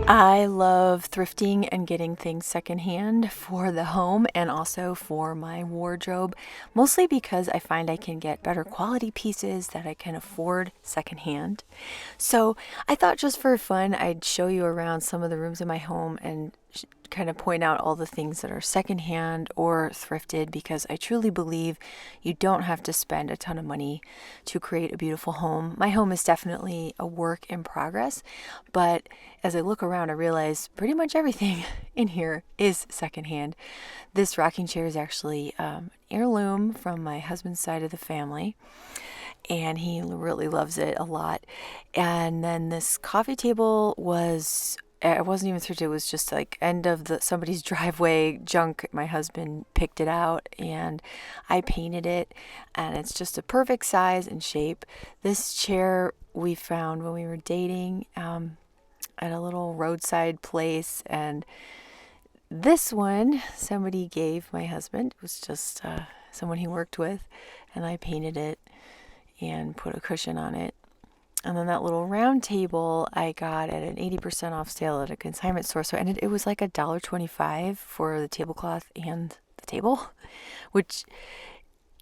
I love thrifting and getting things secondhand for the home and also for my wardrobe, mostly because I find I can get better quality pieces that I can afford secondhand. So I thought just for fun, I'd show you around some of the rooms in my home and kind of point out all the things that are secondhand or thrifted because I truly believe you don't have to spend a ton of money to create a beautiful home. My home is definitely a work in progress, but as I look around, I realize pretty much everything in here is secondhand. This rocking chair is actually an heirloom from my husband's side of the family, and he really loves it a lot. And then this coffee table was, it wasn't even thrifted, it was just like end of somebody's driveway junk. My husband picked it out and I painted it, and it's just a perfect size and shape. This chair we found when we were dating at a little roadside place, and this one somebody gave my husband. It was just someone he worked with, and I painted it and put a cushion on it. And then that little round table I got at an 80% off sale at a consignment store. So it was like $1.25 for the tablecloth and the table, which,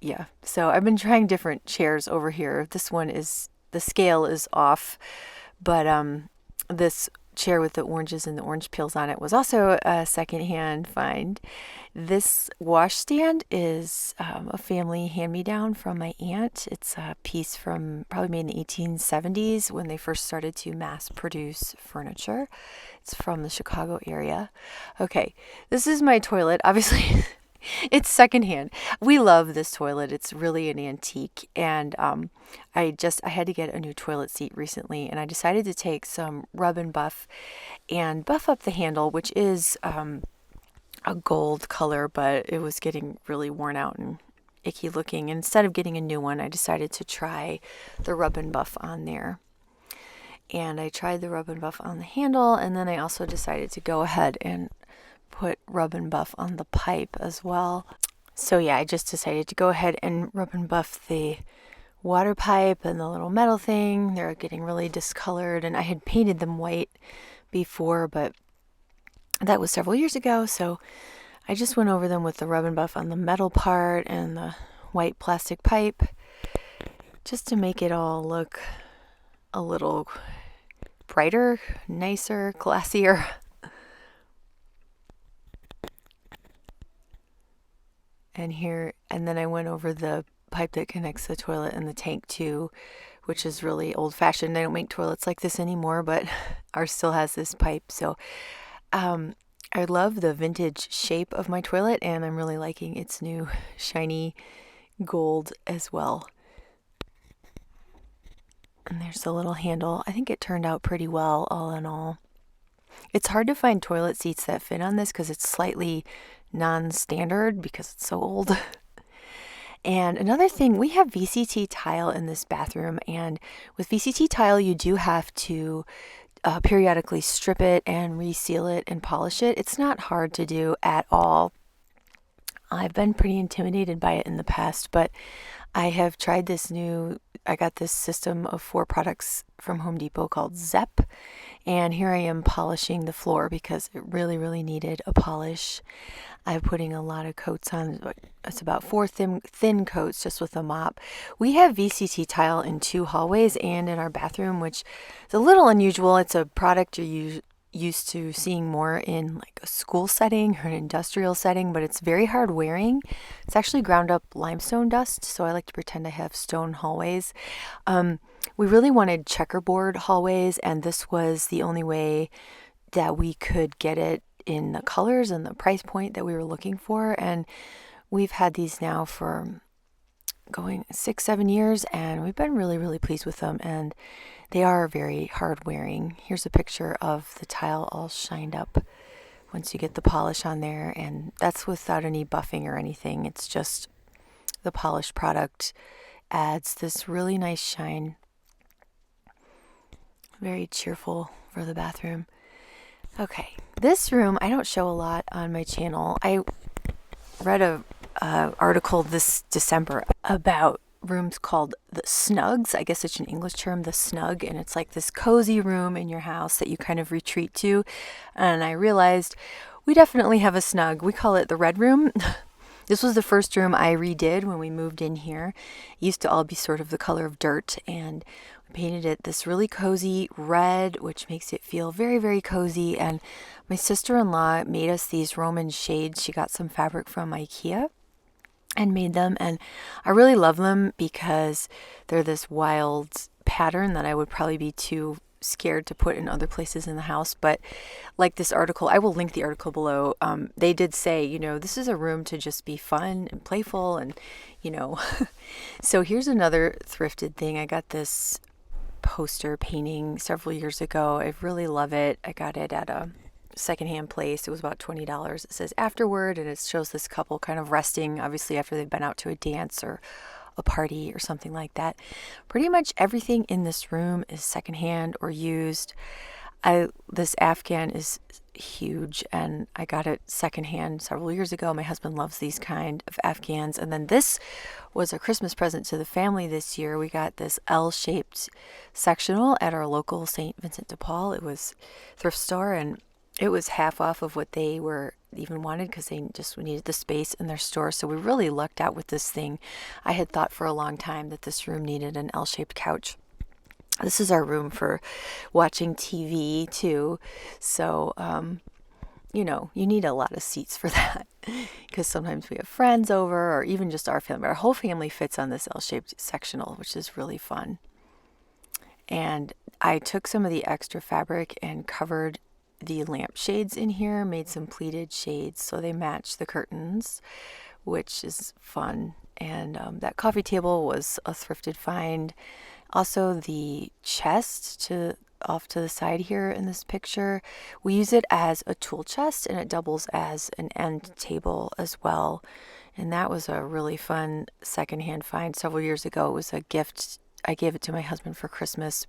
yeah. So I've been trying different chairs over here. This one is, the scale is off, but this chair with the oranges and the orange peels on it was also a secondhand find. This washstand is a family hand-me-down from my aunt. It's a piece from probably made in the 1870s when they first started to mass produce furniture. It's from the Chicago area. Okay, this is my toilet. Obviously, it's secondhand. We love this toilet. It's really an antique, and I had to get a new toilet seat recently, and I decided to take some rub and buff up the handle, which is a gold color, but it was getting really worn out and icky looking. And instead of getting a new one, I decided to try the rub and buff on there. And I tried the rub and buff on the handle, and then I also decided to go ahead and put rub and buff on the pipe as well. So yeah, I just decided to go ahead and rub and buff the water pipe and the little metal thing. They're getting really discolored, and I had painted them white before, but that was several years ago, so I just went over them with the rub and buff on the metal part and the white plastic pipe just to make it all look a little brighter, nicer, classier. And then I went over the pipe that connects the toilet and the tank too, which is really old fashioned. They don't make toilets like this anymore, but ours still has this pipe. So I love the vintage shape of my toilet, and I'm really liking its new shiny gold as well. And there's the little handle. I think it turned out pretty well, all in all. It's hard to find toilet seats that fit on this because it's slightly non-standard because it's so old. And another thing, we have VCT tile in this bathroom, and with VCT tile, you do have to periodically strip it and reseal it and polish it. It's not hard to do at all. I've been pretty intimidated by it in the past, but I have tried I got this system of 4 products from Home Depot called ZEP, and here I am polishing the floor because it really, really needed a polish. I'm putting a lot of coats on. It's about 4 thin coats just with a mop. We have VCT tile in 2 hallways and in our bathroom, which is a little unusual. It's a product you're used to seeing more in like a school setting or an industrial setting, but it's very hard wearing. It's actually ground up limestone dust, so I like to pretend I have stone hallways. We really wanted checkerboard hallways, and this was the only way that we could get it in the colors and the price point that we were looking for. And we've had these now for going 6-7 years, and we've been really, really pleased with them, and they are very hard wearing. Here's a picture of the tile all shined up once you get the polish on there, and that's without any buffing or anything. It's just the polished product adds this really nice shine. Very cheerful for the bathroom. Okay, this room I don't show a lot on my channel. I read a article this December about room's called the Snugs. I guess it's an English term, the Snug, and it's like this cozy room in your house that you kind of retreat to. And I realized we definitely have a snug. We call it the red room. This was the first room I redid when we moved in here. It used to all be sort of the color of dirt, and we painted it this really cozy red, which makes it feel very, very cozy. And my sister-in-law made us these Roman shades. She got some fabric from IKEA and made them, and I really love them because they're this wild pattern that I would probably be too scared to put in other places in the house. But like this article, I will link the article below. They did say, this is a room to just be fun and playful, and so here's another thrifted thing. I got this poster painting several years ago. I really love it. I got it at a secondhand place. It was about $20. It says afterward, and it shows this couple kind of resting, obviously after they've been out to a dance or a party or something like that. Pretty much everything in this room is secondhand or used. This Afghan is huge, and I got it secondhand several years ago. My husband loves these kind of Afghans. And then this was a Christmas present to the family this year. We got this L-shaped sectional at our local St. Vincent de Paul. It was thrift store, and it was half off of what they were even wanted because they just needed the space in their store. So we really lucked out with this thing. I had thought for a long time that this room needed an L-shaped couch. This is our room for watching TV too. So, you need a lot of seats for that because sometimes we have friends over or even just our family. Our whole family fits on this L-shaped sectional, which is really fun. And I took some of the extra fabric and covered the lampshades in here, made some pleated shades so they match the curtains, which is fun. And that coffee table was a thrifted find. Also, the chest off to the side here in this picture, we use it as a tool chest, and it doubles as an end table as well. And that was a really fun secondhand find several years ago. It was a gift. I gave it to my husband for Christmas.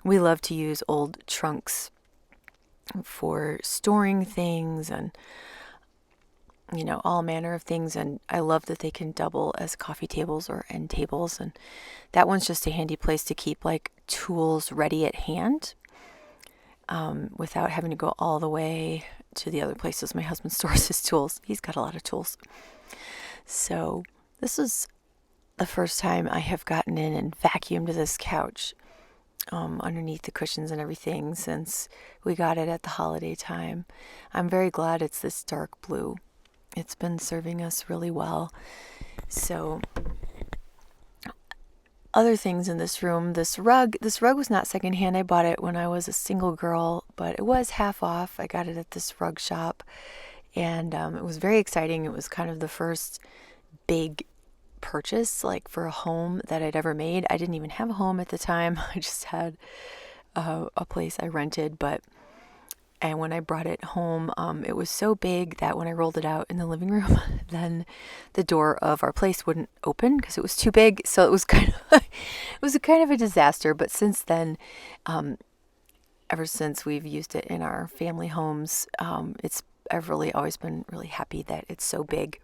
We love to use old trunks for storing things and all manner of things, and I love that they can double as coffee tables or end tables. And that one's just a handy place to keep like tools ready at hand without having to go all the way to the other places my husband stores his tools. He's got a lot of tools. So this is the first time I have gotten in and vacuumed this couch underneath the cushions and everything since we got it at the holiday time. I'm very glad it's this dark blue. It's been serving us really well. So other things in this room, this rug was not secondhand. I bought it when I was a single girl, but it was half off. I got it at this rug shop, and it was very exciting. It was kind of the first big purchase like for a home that I'd ever made. I didn't even have a home at the time. I just had a place I rented, and when I brought it home, it was so big that when I rolled it out in the living room, then the door of our place wouldn't open because it was too big. So it was kind of a disaster. But since then, ever since we've used it in our family homes, I've really always been really happy that it's so big.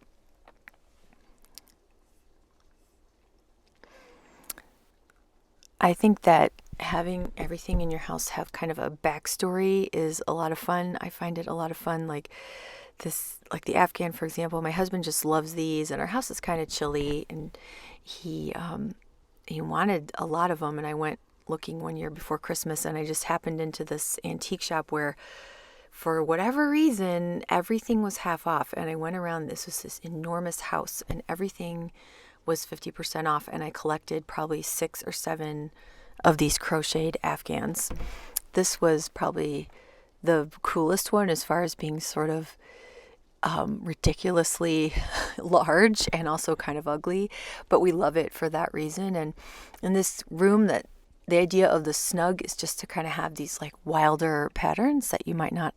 I think that having everything in your house have kind of a backstory is a lot of fun. I find it a lot of fun. Like the Afghan, for example, my husband just loves these, and our house is kind of chilly, and he wanted a lot of them, and I went looking one year before Christmas, and I just happened into this antique shop where, for whatever reason, everything was half off, and I went around. This was this enormous house, and everything was 50% off, and I collected probably 6 or 7 of these crocheted Afghans. This was probably the coolest one as far as being sort of ridiculously large and also kind of ugly, but we love it for that reason. And in this room, that the idea of the snug is just to kind of have these like wilder patterns that you might not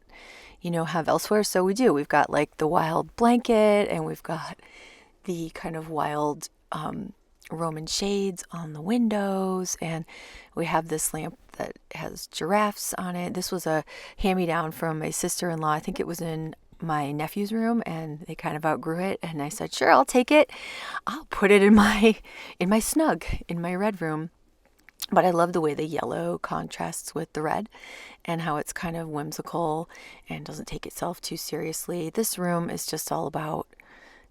have elsewhere. So we've got like the wild blanket, and we've got the kind of wild Roman shades on the windows, and we have this lamp that has giraffes on it. This was a hand-me-down from my sister-in-law. I think it was in my nephew's room, and they kind of outgrew it, and I said, sure, I'll take it. I'll put it in my snug, in my red room. But I love the way the yellow contrasts with the red and how it's kind of whimsical and doesn't take itself too seriously. This room is just all about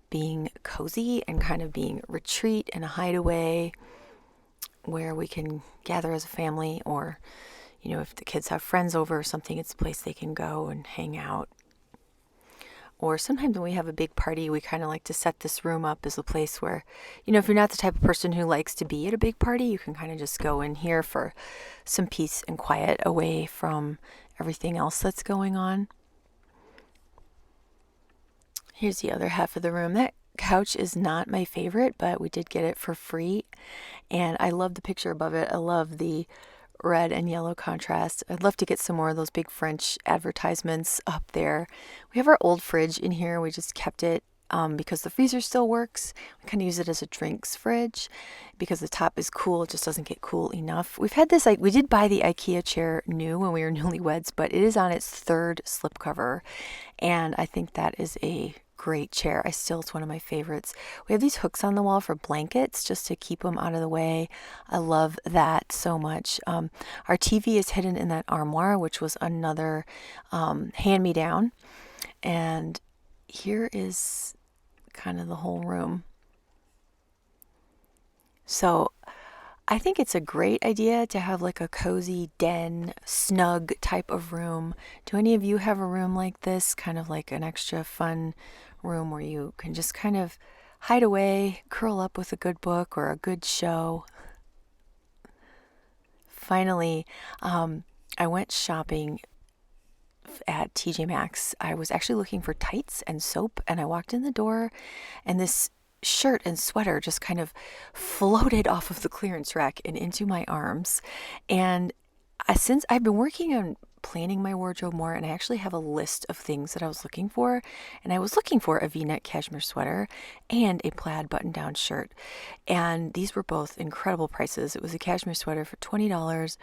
being cozy and kind of being a retreat and a hideaway where we can gather as a family, or, you know, if the kids have friends over or something, it's a place they can go and hang out. Or sometimes when we have a big party, we kind of like to set this room up as a place where, you know, if you're not the type of person who likes to be at a big party, you can kind of just go in here for some peace and quiet away from everything else that's going on. Here's the other half of the room. That couch is not my favorite, but we did get it for free. And I love the picture above it. I love the red and yellow contrast. I'd love to get some more of those big French advertisements up there. We have our old fridge in here. We just kept it because the freezer still works. We kind of use it as a drinks fridge because the top is cool. It just doesn't get cool enough. We've had this, like, we did buy the IKEA chair new when we were newlyweds, but it is on its third slipcover. And I think that is a great chair. It's one of my favorites. We have these hooks on the wall for blankets just to keep them out of the way. I love that so much. Our TV is hidden in that armoire, which was another hand-me-down. And here is kind of the whole room. So I think it's a great idea to have like a cozy den, snug type of room. Do any of you have a room like this? Kind of like an extra fun room where you can just kind of hide away, curl up with a good book or a good show. Finally, I went shopping at TJ Maxx. I was actually looking for tights and soap, and I walked in the door, and this shirt and sweater just kind of floated off of the clearance rack and into my arms. And since I've been working on planning my wardrobe more, and I actually have a list of things that I was looking for, and I was looking for a v-neck cashmere sweater and a plaid button-down shirt, and these were both incredible prices. It was a cashmere sweater for $20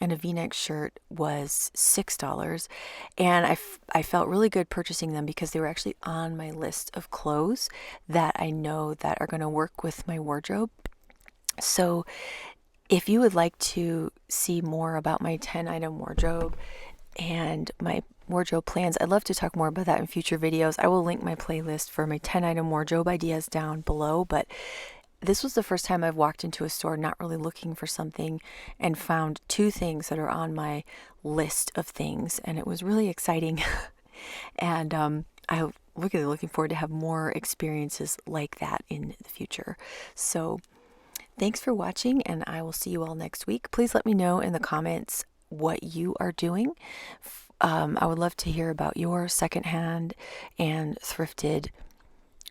and a v-neck shirt was $6, and I felt really good purchasing them because they were actually on my list of clothes that I know that are going to work with my wardrobe. So if you would like to see more about my 10-item wardrobe and my wardrobe plans, I'd love to talk more about that in future videos. I will link my playlist for my 10-item wardrobe ideas down below, but this was the first time I've walked into a store not really looking for something and found two things that are on my list of things, and it was really exciting. And I'm really looking forward to have more experiences like that in the future. So thanks for watching, and I will see you all next week. Please let me know in the comments what you are doing. I would love to hear about your secondhand and thrifted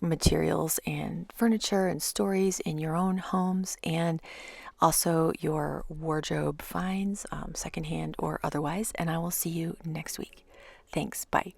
materials and furniture and stories in your own homes, and also your wardrobe finds, secondhand or otherwise. And I will see you next week. Thanks. Bye.